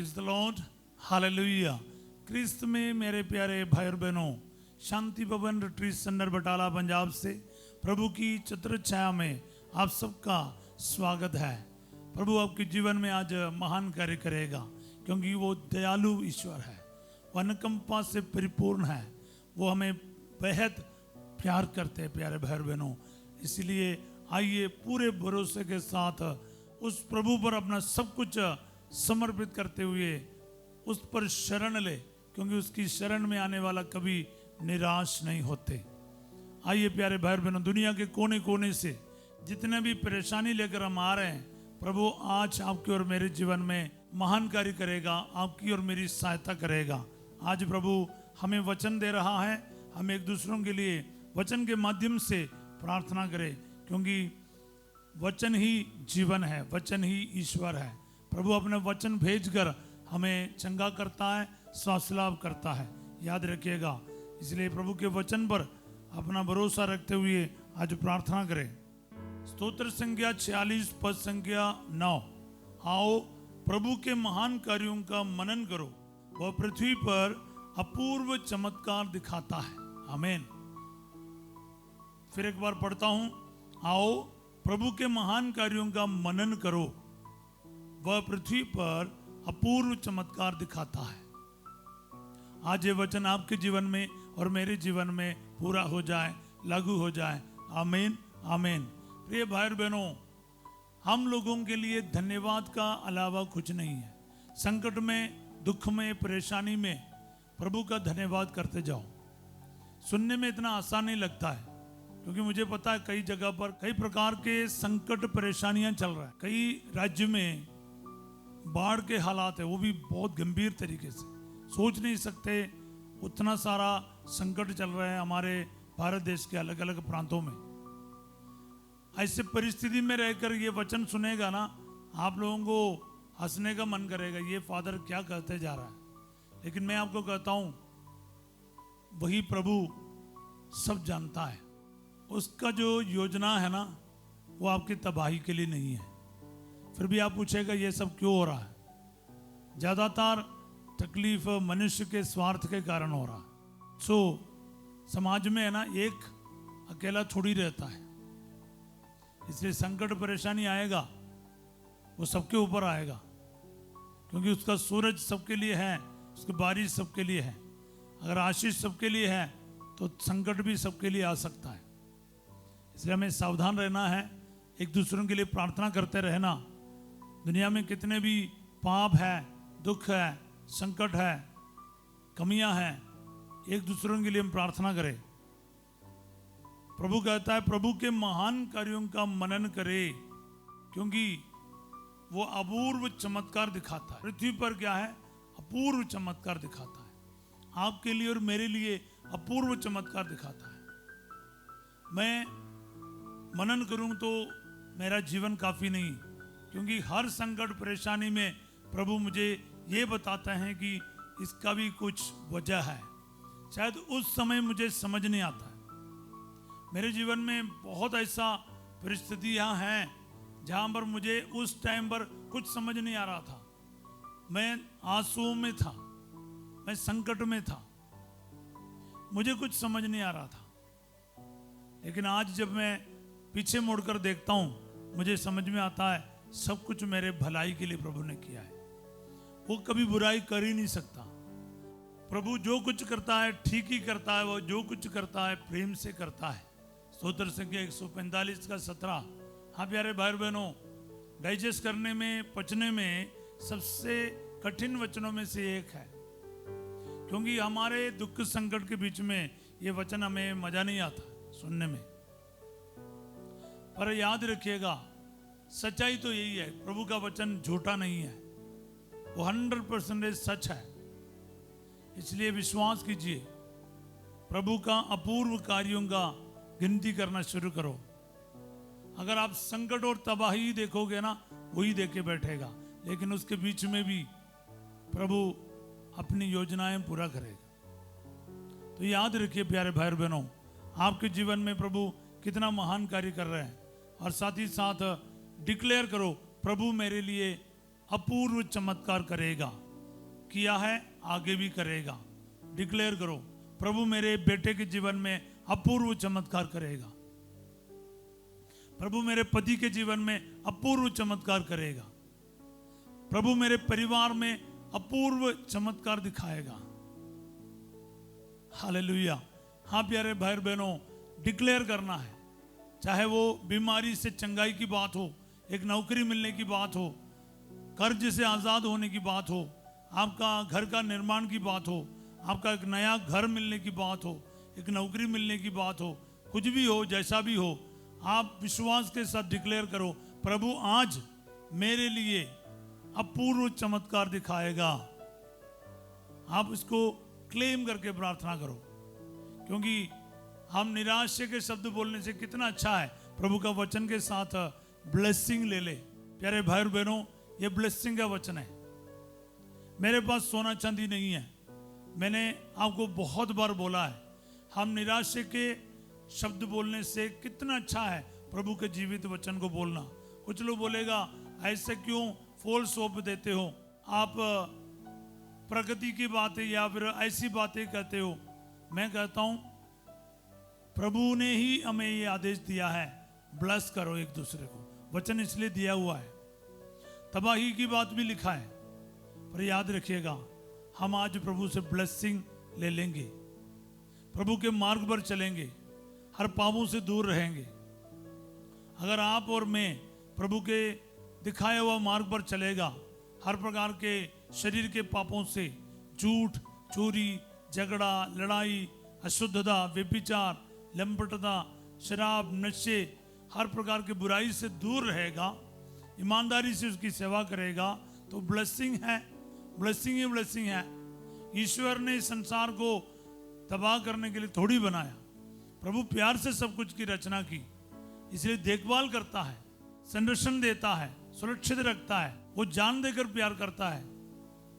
Praise the lord, hallelujah. क्रिस्त में मेरे प्यारे भाई और बहनों, शांति भवन रिट्रीट सेंटर बटाला पंजाब से प्रभु की चतुर छाया में आप सबका स्वागत है। प्रभु आपके जीवन में आज महान कार्य करेगा, क्योंकि वो दयालु ईश्वर है, वो अनुकंपा से परिपूर्ण है, वो हमें बेहद प्यार करते हैं प्यारे भाई और बहनों। इसलिए आइए पूरे भरोसे के साथ उस प्रभु पर अपना सब कुछ समर्पित करते हुए उस पर शरण ले, क्योंकि उसकी शरण में आने वाला कभी निराश नहीं होते। आइए प्यारे भाई बहनों, दुनिया के कोने कोने से जितने भी परेशानी लेकर हम आ रहे हैं, प्रभु आज आपके और मेरे जीवन में महान कार्य करेगा, आपकी और मेरी सहायता करेगा। आज प्रभु हमें वचन दे रहा है, हम एक दूसरों के लिए वचन के माध्यम से प्रार्थना करें, क्योंकि वचन ही जीवन है, वचन ही ईश्वर है। प्रभु अपने वचन भेजकर हमें चंगा करता है, स्वास्थ्य लाभ करता है, याद रखिएगा। इसलिए प्रभु के वचन पर अपना भरोसा रखते हुए आज प्रार्थना करें। स्तोत्र संख्या 46 पद संख्या 9। आओ प्रभु के महान कार्यों का मनन करो, वह पृथ्वी पर अपूर्व चमत्कार दिखाता है। आमीन। फिर एक बार पढ़ता हूं। आओ प्रभु के महान कार्यों का मनन करो, वह पृथ्वी पर अपूर्व चमत्कार दिखाता है। आज ये वचन आपके जीवन में और मेरे जीवन में पूरा हो जाए, लागू हो जाए। आमीन आमीन। प्रिय भाई और बहनों, हम लोगों के लिए धन्यवाद का अलावा कुछ नहीं है। संकट में, दुख में, परेशानी में प्रभु का धन्यवाद करते जाओ। सुनने में इतना आसान नहीं लगता है, क्योंकि मुझे पता है कई जगह पर कई प्रकार के संकट परेशानियां चल रहा है। कई राज्य में बाढ़ के हालात है, वो भी बहुत गंभीर तरीके से, सोच नहीं सकते उतना सारा संकट चल रहा है हमारे भारत देश के अलग अलग प्रांतों में। ऐसे परिस्थिति में रहकर ये वचन सुनेगा ना, आप लोगों को हंसने का मन करेगा, ये फादर क्या कहते जा रहा है। लेकिन मैं आपको कहता हूं, वही प्रभु सब जानता है। उसका जो योजना है ना, वो आपकी तबाही के लिए नहीं है। फिर भी आप पूछेगा ये सब क्यों हो रहा है। ज़्यादातर तकलीफ मनुष्य के स्वार्थ के कारण हो रहा है। समाज में है ना, एक अकेला थोड़ी रहता है, इसलिए संकट परेशानी आएगा, वो सबके ऊपर आएगा, क्योंकि उसका सूरज सबके लिए है, उसकी बारिश सबके लिए है। अगर आशीष सबके लिए है तो संकट भी सबके लिए आ सकता है। इसलिए हमें सावधान रहना है, एक दूसरों के लिए प्रार्थना करते रहना। दुनिया में कितने भी पाप है, दुख है, संकट है, कमियां हैं, एक दूसरों के लिए हम प्रार्थना करें। प्रभु कहता है प्रभु के महान कार्यों का मनन करे, क्योंकि वो अपूर्व चमत्कार दिखाता है। पृथ्वी पर क्या है? अपूर्व चमत्कार दिखाता है। आपके लिए और मेरे लिए अपूर्व चमत्कार दिखाता है। मैं मनन करूं तो मेरा जीवन काफ़ी नहीं, क्योंकि हर संकट परेशानी में प्रभु मुझे ये बताते हैं कि इसका भी कुछ वजह है। शायद उस समय मुझे समझ नहीं आता है। मेरे जीवन में बहुत ऐसा परिस्थितियाँ हैं जहाँ पर मुझे उस टाइम पर कुछ समझ नहीं आ रहा था। मैं आंसुओं में था, मैं संकट में था, मुझे कुछ समझ नहीं आ रहा था। लेकिन आज जब मैं पीछे मुड़कर देखता हूँ, मुझे समझ में आता है सब कुछ मेरे भलाई के लिए प्रभु ने किया है। वो कभी बुराई कर ही नहीं सकता। प्रभु जो कुछ करता है ठीक ही करता है, वो जो कुछ करता है प्रेम से करता है। स्तोत्र संख्या 145 का 17। हाँ प्यारे भाई बहनों, डाइजेस्ट करने में, पचने में सबसे कठिन वचनों में से एक है, क्योंकि हमारे दुख संकट के बीच में ये वचन हमें मजा नहीं आता सुनने में। पर याद रखिएगा, सच्चाई तो यही है, प्रभु का वचन झूठा नहीं है, वो 100% सच है। इसलिए विश्वास कीजिए, प्रभु का अपूर्व कार्यों का गिनती करना शुरू करो। अगर आप संकट और तबाही देखोगे ना, वही देख के बैठेगा, लेकिन उसके बीच में भी प्रभु अपनी योजनाएं पूरा करेगा। तो याद रखिए प्यारे भाई बहनों, आपके जीवन में प्रभु कितना महान कार्य कर रहे हैं, और साथ ही साथ डिक्लेयर करो, प्रभु मेरे लिए अपूर्व चमत्कार करेगा। किया है, आगे भी करेगा। डिक्लेयर करो, प्रभु मेरे बेटे के जीवन में अपूर्व चमत्कार करेगा। प्रभु मेरे पति के जीवन में अपूर्व चमत्कार करेगा। प्रभु मेरे परिवार में अपूर्व चमत्कार दिखाएगा। हालेलुया। हाँ प्यारे भाई बहनों, डिक्लेयर करना है, चाहे वो बीमारी से चंगाई की बात हो, एक नौकरी मिलने की बात हो, कर्ज से आज़ाद होने की बात हो, आपका घर का निर्माण की बात हो, आपका एक नया घर मिलने की बात हो, एक नौकरी मिलने की बात हो, कुछ भी हो, जैसा भी हो, आप विश्वास के साथ डिक्लेयर करो, प्रभु आज मेरे लिए अपूर्व चमत्कार दिखाएगा। आप इसको क्लेम करके प्रार्थना करो, क्योंकि हम निराशा के शब्द बोलने से कितना अच्छा है प्रभु का वचन के साथ ब्लेसिंग ले ले। प्यारे भाई और बहनों, ये ब्लेसिंग का वचन है। मेरे पास सोना चांदी नहीं है, मैंने आपको बहुत बार बोला है, हम निराशा के शब्द बोलने से कितना अच्छा है प्रभु के जीवित वचन को बोलना। कुछ लोग बोलेगा ऐसे क्यों फॉल्स होप देते हो, आप प्रगति की बातें या फिर ऐसी बातें कहते हो। मैं कहता हूं प्रभु ने ही हमें ये आदेश दिया है, ब्लेस करो एक दूसरे को। वचन इसलिए दिया हुआ है, तबाही की बात भी लिखा है, पर याद रखिएगा हम आज प्रभु से ब्लेसिंग ले लेंगे, प्रभु के मार्ग पर चलेंगे, हर पापों से दूर रहेंगे। अगर आप और मैं प्रभु के दिखाए हुआ मार्ग पर चलेगा, हर प्रकार के शरीर के पापों से, झूठ, चोरी, झगड़ा, लड़ाई, अशुद्धता, व्यभिचार, लंपटता, शराब, नशे, हर प्रकार की बुराई से दूर रहेगा, ईमानदारी से उसकी सेवा करेगा, तो ब्लेसिंग है, ब्लेसिंग ही ब्लेसिंग है। ईश्वर ने संसार को तबाह करने के लिए थोड़ी बनाया, प्रभु प्यार से सब कुछ की रचना की, इसलिए देखभाल करता है, संरक्षण देता है, सुरक्षित रखता है, वो जान देकर प्यार करता है।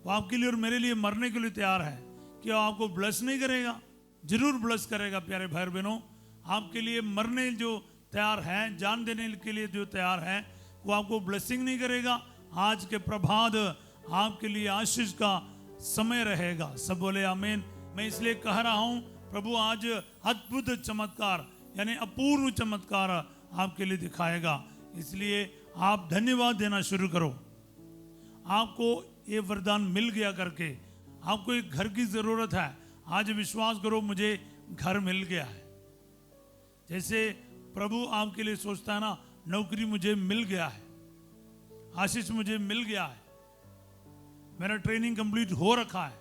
वो आपके लिए और मेरे लिए मरने के लिए तैयार है। क्या आपको ब्लेस नहीं करेगा? जरूर ब्लेस करेगा। प्यारे भाई बहनों, आपके लिए मरने जो तैयार है, जान देने के लिए जो तैयार है, वो आपको ब्लेसिंग नहीं करेगा? आज के प्रभात आपके लिए आशीष का समय रहेगा। सब बोले आमीन। मैं इसलिए कह रहा हूं, प्रभु आज अद्भुत चमत्कार यानी अपूर्व चमत्कार आपके लिए दिखाएगा। इसलिए आप धन्यवाद देना शुरू करो। आपको ये वरदान मिल गया करके, आपको एक घर की जरूरत है, आज विश्वास करो मुझे घर मिल गया है। जैसे प्रभु आपके लिए सोचता है ना, नौकरी मुझे मिल गया है, आशीष मुझे मिल गया है, मेरा ट्रेनिंग कंप्लीट हो रखा है,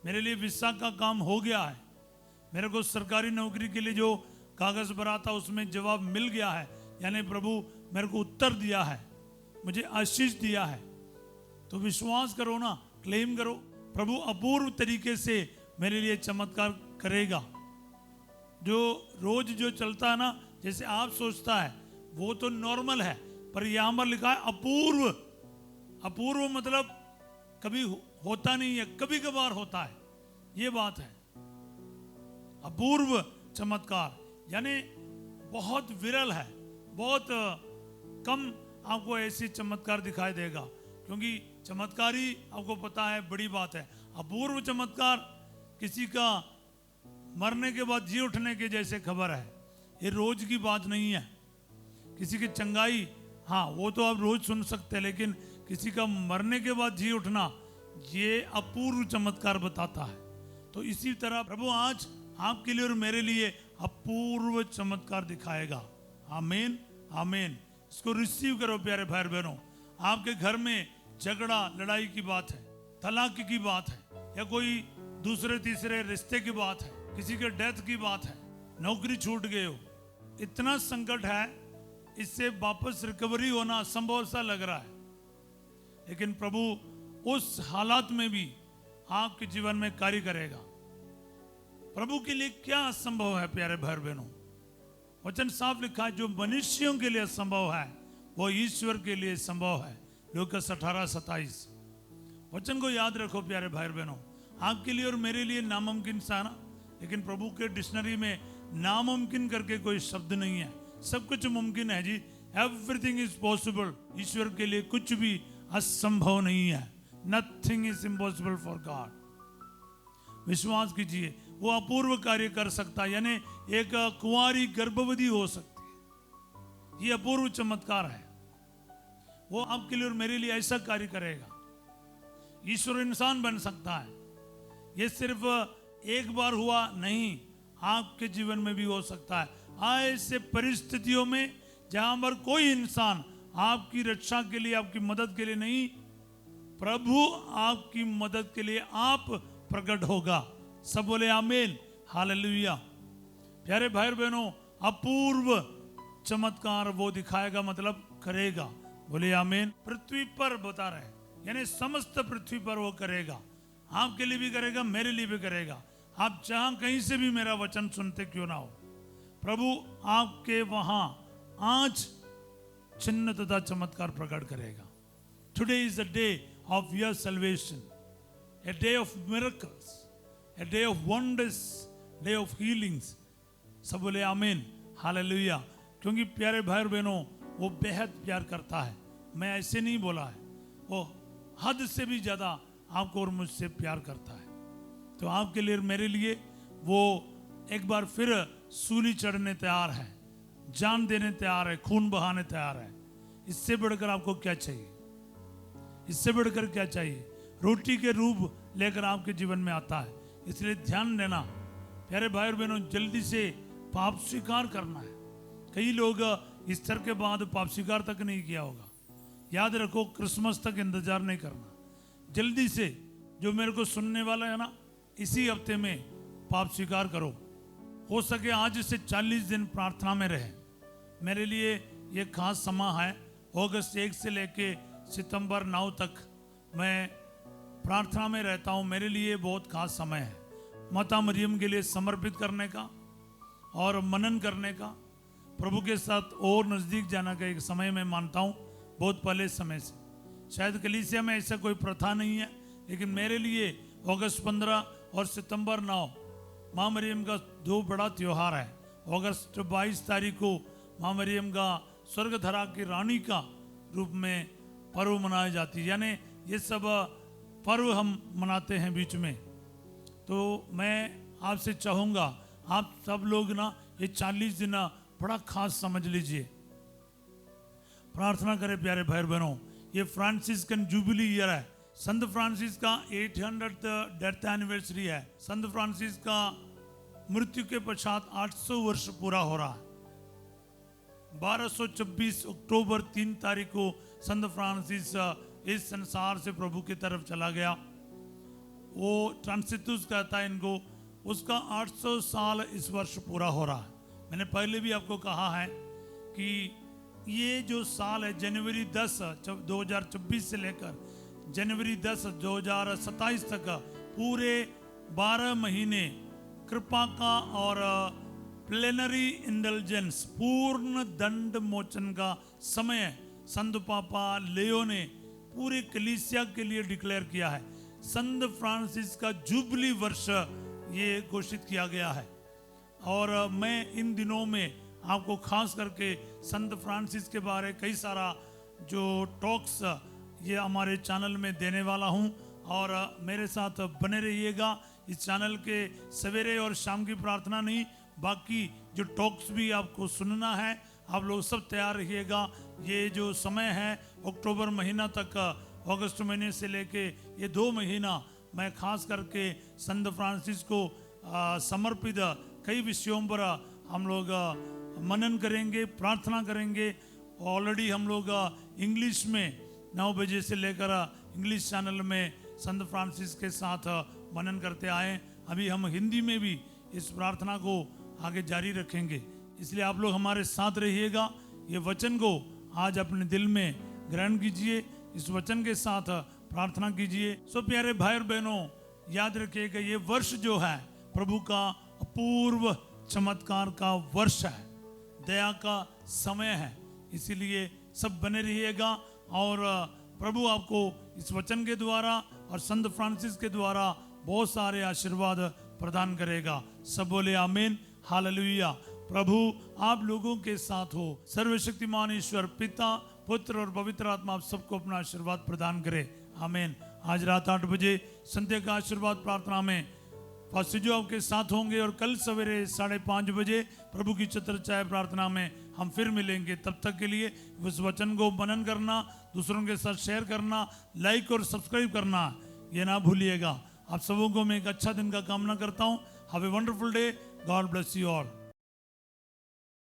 मेरे लिए वीसा का काम हो गया है, मेरे को सरकारी नौकरी के लिए जो कागज भरा था उसमें जवाब मिल गया है, यानी प्रभु मेरे को उत्तर दिया है, मुझे आशीष दिया है। तो विश्वास करो ना, क्लेम करो, प्रभु अपूर्व तरीके से मेरे लिए चमत्कार करेगा। जो रोज जो चलता है ना, जैसे आप सोचता है वो तो नॉर्मल है, पर यहां पर लिखा है अपूर्व। अपूर्व मतलब कभी होता नहीं है, कभी कभार होता है, ये बात है। अपूर्व चमत्कार यानी बहुत विरल है, बहुत कम आपको ऐसी चमत्कार दिखाई देगा, क्योंकि चमत्कारी आपको पता है बड़ी बात है। अपूर्व चमत्कार किसी का मरने के बाद जी उठने के जैसे खबर है, ये रोज की बात नहीं है। किसी की चंगाई, हाँ वो तो आप रोज सुन सकते हैं, लेकिन किसी का मरने के बाद जी उठना, ये अपूर्व चमत्कार बताता है। तो इसी तरह प्रभु आज आपके लिए और मेरे लिए अपूर्व चमत्कार दिखाएगा। आमीन, आमीन। इसको रिसीव करो प्यारे भाई बहनों। आपके घर में झगड़ा, लड़ाई की बात है, तलाक की बात है, या कोई दूसरे तीसरे रिश्ते की बात है, किसी के डेथ की बात है, नौकरी छूट गए हो, इतना संकट है, इससे वापस रिकवरी होना असंभव सा लग रहा है, लेकिन प्रभु उस हालात में भी आपके जीवन में कार्य करेगा। प्रभु के लिए क्या असंभव है प्यारे भाई बहनों? वचन साफ लिखा है, जो मनुष्यों के लिए असंभव है वो ईश्वर के लिए संभव है। लूकास 18:27। वचन को याद रखो प्यारे भाई बहनों। आपके लिए और मेरे लिए नामुमकिन सा ना, लेकिन प्रभु के डिक्शनरी में नामुमकिन करके कोई शब्द नहीं है, सब कुछ मुमकिन है जी। Everything is possible. ईश्वर के लिए कुछ भी असंभव नहीं है। Nothing is impossible for god. विश्वास कीजिए, वो अपूर्व कार्य कर सकता है, यानी एक कुंवारी गर्भवती हो सकती है। ये अपूर्व चमत्कार है। वो आपके लिए और मेरे लिए ऐसा कार्य करेगा। ईश्वर इंसान बन सकता है। ये सिर्फ एक बार हुआ नहीं, आपके जीवन में भी हो सकता है। ऐसे परिस्थितियों में जहां पर कोई इंसान आपकी रक्षा के लिए, आपकी मदद के लिए नहीं, प्रभु आपकी मदद के लिए आप प्रकट होगा। सब बोले आमीन, हालेलुया। प्यारे भाई और बहनों, अपूर्व चमत्कार वो दिखाएगा, मतलब करेगा। बोले आमीन। पृथ्वी पर बता रहे, यानी समस्त पृथ्वी पर वो करेगा। आपके लिए भी करेगा, मेरे लिए भी करेगा। आप जहां कहीं से भी मेरा वचन सुनते क्यों ना हो, प्रभु आपके वहां आज चिन्ह तथा चमत्कार प्रकट करेगा। Today is the day of your salvation, a day of miracles, a day of wonders, day of healings। सब बोले आमीन, हालेलुया। क्योंकि प्यारे भाई और बहनों, वो बेहद प्यार करता है। मैं ऐसे नहीं बोला है, वो हद से भी ज़्यादा आपको और मुझसे प्यार करता है। तो आपके लिए, मेरे लिए वो एक बार फिर सूली चढ़ने तैयार है, जान देने तैयार है, खून बहाने तैयार है। इससे बढ़कर आपको क्या चाहिए? इससे बढ़कर क्या चाहिए? रोटी के रूप लेकर आपके जीवन में आता है। इसलिए ध्यान देना प्यारे भाई और बहनों, जल्दी से पाप स्वीकार करना है। कई लोग ईस्टर के बाद पाप स्वीकार तक नहीं किया होगा। याद रखो, क्रिसमस तक इंतजार नहीं करना, जल्दी से जो मेरे को सुनने वाला है ना, इसी हफ्ते में पाप स्वीकार करो। हो सके आज से 40 दिन प्रार्थना में रहे। मेरे लिए ये खास समय है। अगस्त 1 से लेके सितंबर 9 तक मैं प्रार्थना में रहता हूँ। मेरे लिए बहुत खास समय है, माता मरियम के लिए समर्पित करने का और मनन करने का, प्रभु के साथ और नज़दीक जाने का एक समय मैं मानता हूँ, बहुत पहले समय से। शायद कलीसिया में ऐसा कोई प्रथा नहीं है, लेकिन मेरे लिए अगस्त 15 और सितंबर 9 माँ मरियम का दो बड़ा त्यौहार है। अगस्त 22 तारीख को माँ मरियम का स्वर्गधरा की रानी का रूप में पर्व मनाई जाती है, यानी ये सब पर्व हम मनाते हैं बीच में। तो मैं आपसे चाहूँगा, आप सब लोग ना ये 40 दिन बड़ा खास समझ लीजिए। प्रार्थना करें प्यारे भाई बहनों। ये फ्रांसिस्कन जुबली ईयर है। संत फ्रांसिस का 800th डेथ एनिवर्सरी है। संत फ्रांसिस का मृत्यु के पश्चात 800 वर्ष पूरा हो रहा है। 1226 अक्टूबर 3 तारीख को संत फ्रांसिस इस संसार से प्रभु की तरफ चला गया। वो ट्रांसिटुस कहता है इनको। उसका 800 साल इस वर्ष पूरा हो रहा है। मैंने पहले भी आपको कहा है कि ये जो साल है जनवरी 10 2024 से लेकर जनवरी 10 2027 तक पूरे 12 महीने कृपा का और प्लेनरी इंडल्जेंस पूर्ण दंड मोचन का समय संत पापा लियो ने पूरे कलीसिया के लिए डिक्लेयर किया है। संत फ्रांसिस का जुबली वर्ष ये घोषित किया गया है। और मैं इन दिनों में आपको खास करके संत फ्रांसिस के बारे कई सारा जो टॉक्स ये हमारे चैनल में देने वाला हूँ, और मेरे साथ बने रहिएगा। इस चैनल के सवेरे और शाम की प्रार्थना नहीं, बाकी जो टॉक्स भी आपको सुनना है। आप लोग सब तैयार रहिएगा। ये जो समय है अक्टूबर महीना तक, अगस्त महीने से लेके ये 2 महीना मैं खास करके संत फ्रांसिस को समर्पित कई विषयों पर हम लोग मनन करेंगे, प्रार्थना करेंगे। ऑलरेडी हम लोग इंग्लिश में 9 बजे से लेकर इंग्लिश चैनल में संत फ्रांसिस के साथ मनन करते आए। अभी हम हिंदी में भी इस प्रार्थना को आगे जारी रखेंगे, इसलिए आप लोग हमारे साथ रहिएगा। ये वचन को आज अपने दिल में ग्रहण कीजिए, इस वचन के साथ प्रार्थना कीजिए। सो प्यारे भाई और बहनों, याद रखिएगा ये वर्ष जो है प्रभु का अपूर्व चमत्कार का वर्ष है, दया का समय है। इसीलिए सब बने रहिएगा और प्रभु आपको इस वचन के द्वारा और संत फ्रांसिस के द्वारा बहुत सारे आशीर्वाद प्रदान करेगा। सब बोले आमीन, हालेलुया। प्रभु आप लोगों के साथ हो। सर्वशक्तिमान ईश्वर पिता, पुत्र और पवित्र आत्मा आप सबको अपना आशीर्वाद प्रदान करे। आमीन, आज रात 8 बजे संध्या का आशीर्वाद प्रार्थना में पास्टर जो आपके साथ होंगे और कल सवेरे 5:30 बजे प्रभु की छत्रछाया प्रार्थना में हम फिर मिलेंगे। तब तक के लिए उस वचन को मनन करना, दूसरों के साथ शेयर करना, लाइक और सब्सक्राइब करना ये ना भूलिएगा। आप सबों को मैं एक अच्छा दिन का कामना करता हूँ। Have a wonderful day. God bless you all.